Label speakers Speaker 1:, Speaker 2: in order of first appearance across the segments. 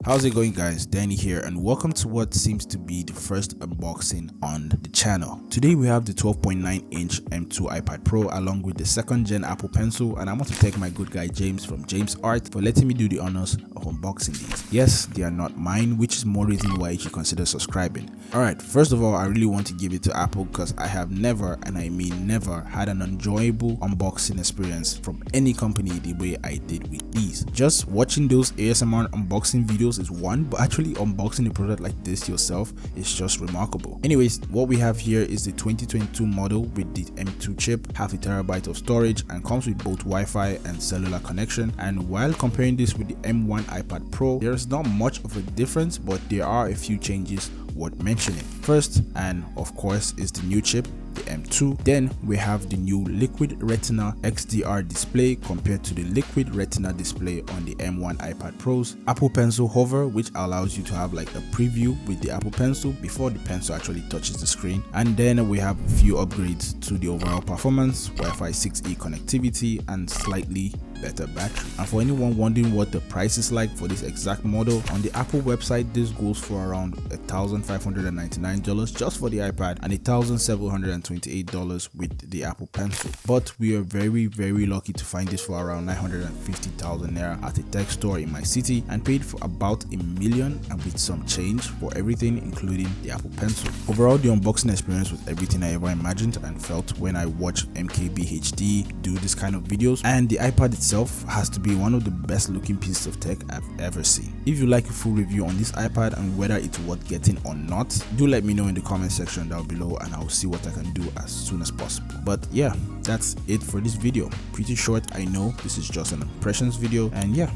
Speaker 1: How's it going, guys? Danny here, and welcome to what seems to be the first unboxing on the channel. Today we have the 12.9-inch M2 iPad Pro along with the 2nd gen Apple Pencil, and I want to thank my good guy James from James Art for letting me do the honors of unboxing these. Yes, they are not mine, which is more reason why you should consider subscribing. Alright, first of all, I really want to give it to Apple because I have never, and I mean never, had an enjoyable unboxing experience from any company the way I did with these. Just watching those ASMR unboxing videos is one, but actually unboxing a product like this yourself is just remarkable. Anyways, what we have here is the 2022 model with the M2 chip, half a terabyte of storage, and comes with both Wi-Fi and cellular connection. And while comparing this with the M1 iPad Pro, there is not much of a difference, but there are a few changes worth mentioning. First, and of course, is the new chip, the M2. Then we have the new Liquid Retina XDR display compared to the Liquid Retina display on the M1 iPad Pros. Apple Pencil Hover, which allows you to have like a preview with the Apple Pencil before the pencil actually touches the screen. And then we have a few upgrades to the overall performance, Wi-Fi 6E connectivity, and slightly better battery. And for anyone wondering what the price is like for this exact model, on the Apple website this goes for around $1,599 just for the iPad and $1,728 with the Apple Pencil. But we are very lucky to find this for around 950,000 naira at a tech store in my city, and paid for about $1 million and with some change for everything including the Apple Pencil. Overall, the unboxing experience was everything I ever imagined and felt when I watched MKBHD do this kind of videos, and the iPad itself has to be one of the best looking pieces of tech I've ever seen. If you like a full review on this iPad and whether it's worth getting or not, do let me know in the comment section down below and I'll see what I can do as soon as possible. But yeah, that's it for this video. Pretty short, I know. This is just an impressions video, and yeah,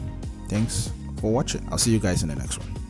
Speaker 1: thanks for watching. I'll see you guys in the next one.